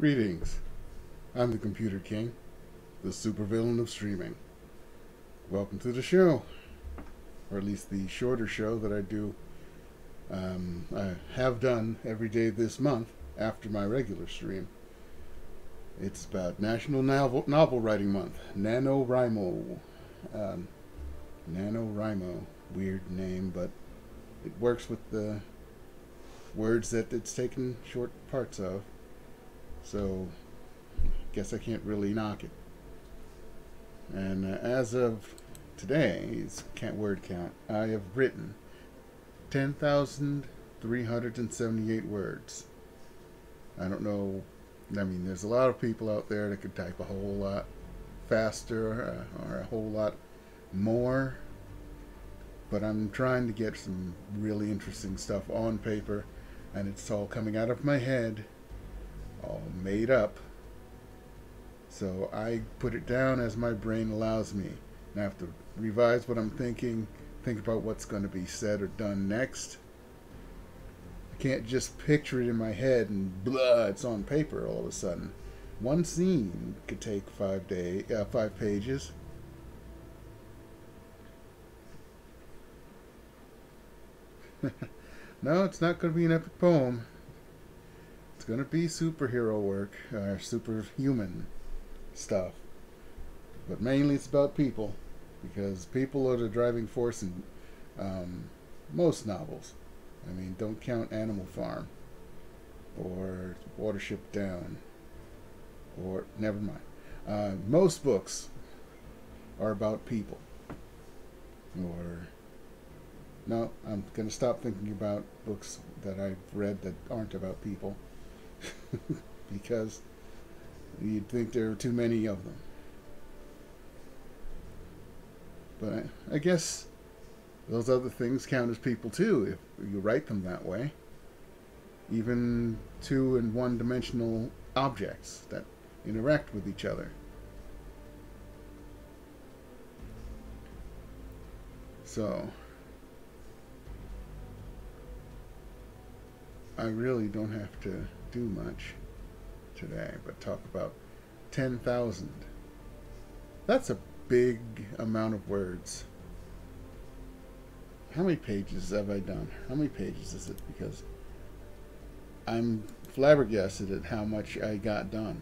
Greetings. I'm the Computer King, the supervillain of streaming. Welcome to the show, or at least the shorter show that I do. I have done every day this month after my regular stream. It's about National Novel Writing Month, NaNoWriMo. NaNoWriMo, weird name, but it works with the words that it's taken short parts of. So, guess I can't really knock it. And as of today's word count, I have written 10,378 words. I don't know. I mean, there's a lot of people out there that could type a whole lot faster or a whole lot more. But I'm trying to get some really interesting stuff on paper, and it's all coming out of my head, all made up. So I put it down as my brain allows me. And I have to revise what I'm thinking, think about what's going to be said or done next. I can't just picture it in my head and blah, it's on paper all of a sudden. One scene could take 5 pages. No, it's not going to be an epic poem. It's going to be superhero work, superhuman stuff. But mainly it's about people, because people are the driving force in most novels. I mean, don't count Animal Farm or Watership Down, or never mind. Most books are about people. Or no, I'm going to stop thinking about books that I've read that aren't about people. Because you'd think there are too many of them. But I guess those other things count as people too, if you write them that way. Even two and one-dimensional objects that interact with each other. So, I really don't have to do much today, but talk about 10,000. That's a big amount of words. How many pages have I done? How many pages is it? Because I'm flabbergasted at how much I got done.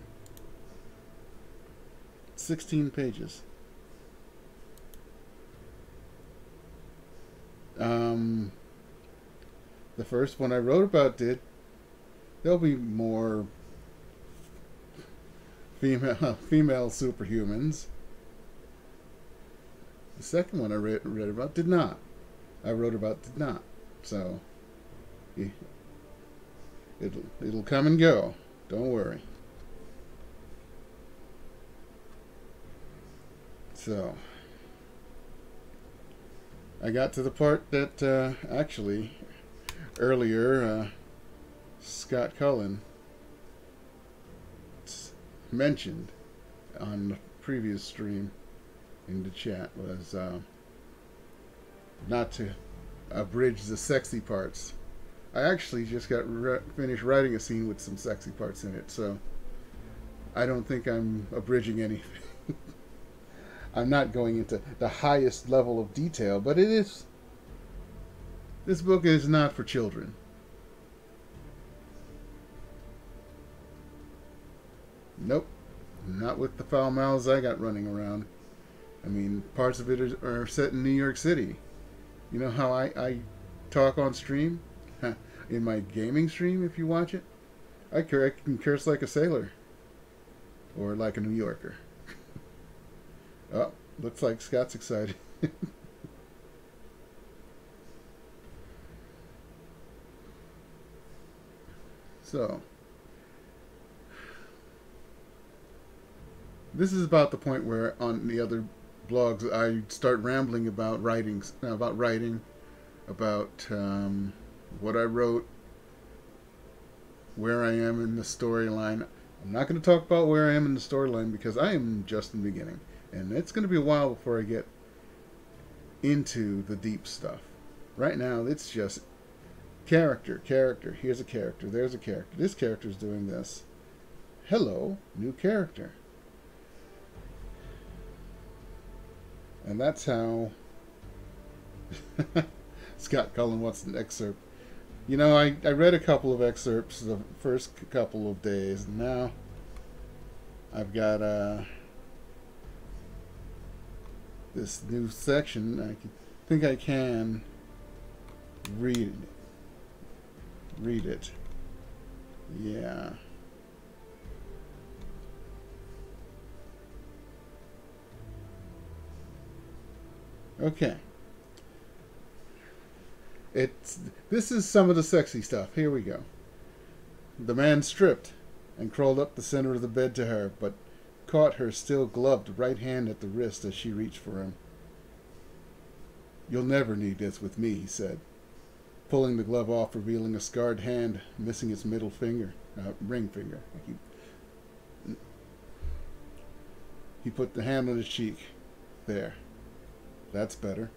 16 pages. The first one I wrote about there'll be more female superhumans. The second one I read about did not. I wrote about did not. So it'll come and go. Don't worry. So I got to the part that actually earlier Scott Cullen mentioned on the previous stream in the chat was not to abridge the sexy parts. I actually just got finished writing a scene with some sexy parts in it, so I don't think I'm abridging anything. I'm not going into the highest level of detail, but it is. This book is not for children. Nope. Not with the foul mouths I got running around. I mean, parts of it are set in New York City. You know how I talk on stream? In my gaming stream, if you watch it? I can curse like a sailor. Or like a New Yorker. Oh, looks like Scott's excited. So, this is about the point where on the other blogs I start rambling about writing, about what I wrote, where I am in the storyline. I'm not going to talk about where I am in the storyline because I am just in the beginning, and it's going to be a while before I get into the deep stuff. Right now, it's just character, here's a character, there's a character, this character's doing this. hello, new character. And that's how Scott Cullen wants an excerpt. You know, I read a couple of excerpts the first couple of days, and now I've got this new section. Think I can read it. Yeah. Okay. This is some of the sexy stuff. Here we go. The man stripped and crawled up the center of the bed to her, but caught her still gloved right hand at the wrist as she reached for him. "You'll never need this with me," he said, pulling the glove off, revealing a scarred hand missing its middle finger, ring finger. He put the hand on his cheek. "There. That's better,"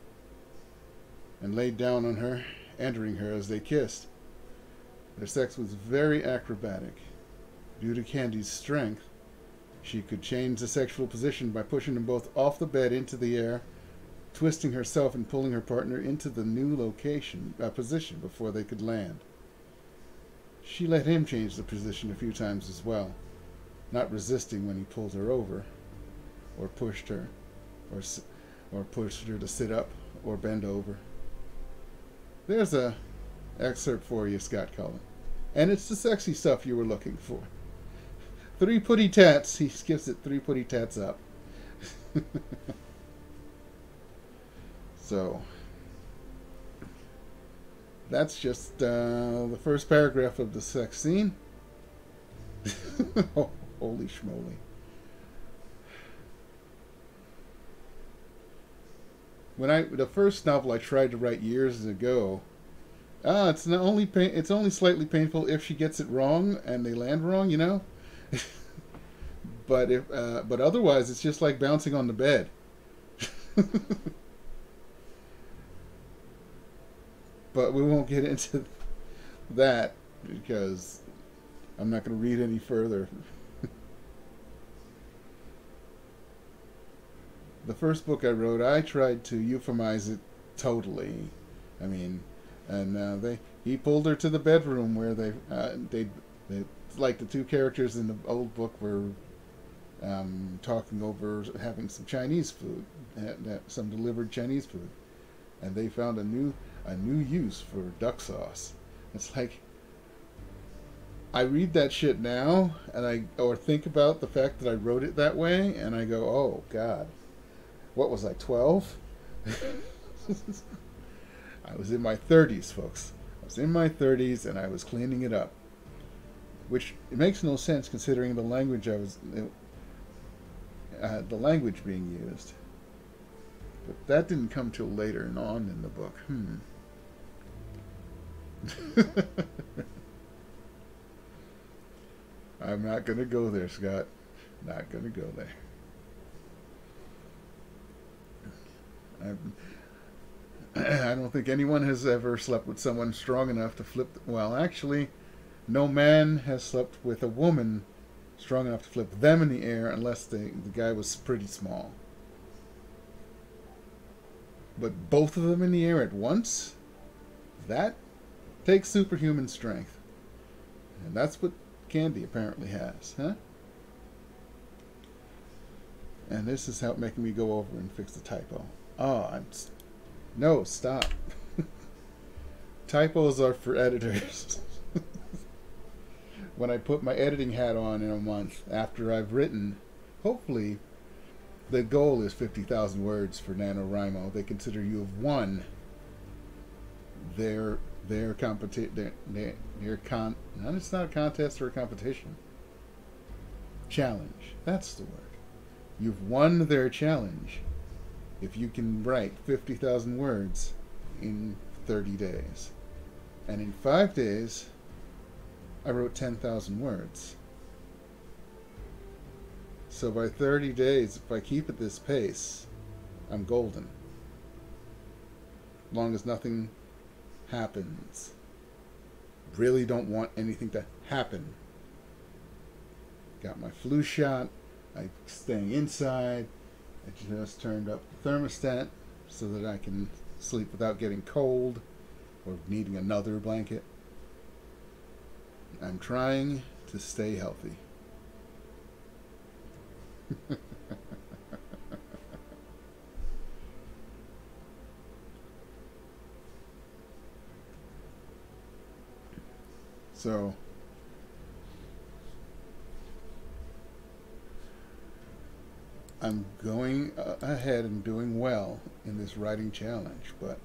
and laid down on her, entering her as they kissed. Their sex was very acrobatic. Due to Candy's strength, she could change the sexual position by pushing them both off the bed into the air, twisting herself and pulling her partner into the new position before they could land. She let him change the position a few times as well, not resisting when he pulled her over, or pushed her to sit up or bend over. There's a excerpt for you, Scott Cullen. And it's the sexy stuff you were looking for. 3 putty tats. He skips it 3 putty tats up. So, that's just the first paragraph of the sex scene. Oh, holy schmoly. The first novel I tried to write years ago, it's only slightly painful if she gets it wrong and they land wrong, you know. But otherwise, it's just like bouncing on the bed. But we won't get into that because I'm not going to read any further. The first book I wrote, I tried to euphemize it totally. I mean, and he pulled her to the bedroom where they like the 2 characters in the old book were talking over having some Chinese food, some delivered Chinese food, and they found a new use for duck sauce. It's like, I read that shit now, or think about the fact that I wrote it that way, and I go, oh God. What was I, 12? I was in my 30s, folks. I was in my 30s, and I was cleaning it up. Which, it makes no sense considering the language the language being used. But that didn't come till later and on in the book. I'm not going to go there, Scott. Not going to go there. I don't think anyone has ever slept with someone strong enough to flip. Well, actually, no man has slept with a woman strong enough to flip them in the air unless the guy was pretty small. But both of them in the air at once? That takes superhuman strength. And that's what Candy apparently has, huh? And this is how making me go over and fix the typo. Oh, no, stop. Typos are for editors. When I put my editing hat on in a month after I've written, hopefully, the goal is 50,000 words for NaNoWriMo. They consider you have won their competition. It's not a contest or a competition. Challenge. That's the word. You've won their challenge if you can write 50,000 words in 30 days. And in 5 days, I wrote 10,000 words. So by 30 days, if I keep at this pace, I'm golden. As long as nothing happens. Really don't want anything to happen. got my flu shot. I'm staying inside. I just turned up the thermostat so that I can sleep without getting cold or needing another blanket. I'm trying to stay healthy. So, I'm going ahead and doing well in this writing challenge, but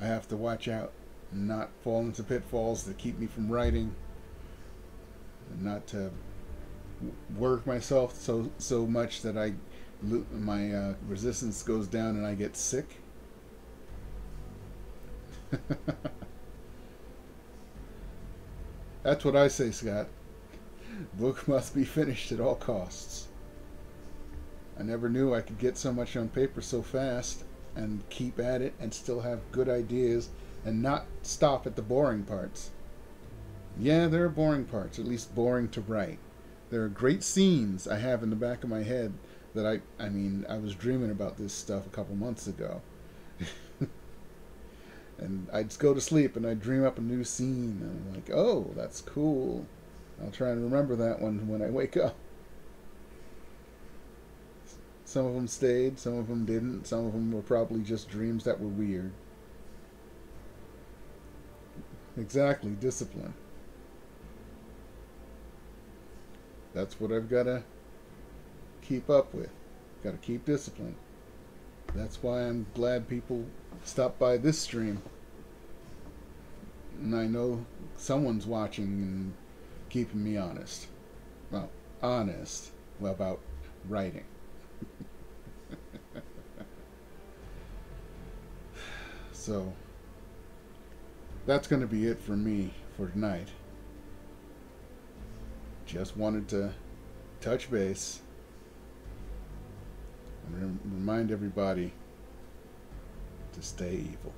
I have to watch out and not fall into pitfalls that keep me from writing, and not to work myself so much that my resistance goes down and I get sick. That's what I say, Scott. Book must be finished at all costs. I never knew I could get so much on paper so fast and keep at it and still have good ideas and not stop at the boring parts. Yeah, there are boring parts, at least boring to write. There are great scenes I have in the back of my head that I mean, I was dreaming about this stuff a couple months ago. And I'd just go to sleep and I'd dream up a new scene and I'm like, oh, that's cool. I'll try and remember that one when I wake up. Some of them stayed, some of them didn't. Some of them were probably just dreams that were weird. Exactly, discipline. That's what I've got to keep up with. Got to keep discipline. That's why I'm glad people stop by this stream. And I know someone's watching and keeping me honest. Well, honest about writing. So, that's going to be it for me for tonight. Just wanted to touch base and remind everybody to stay evil.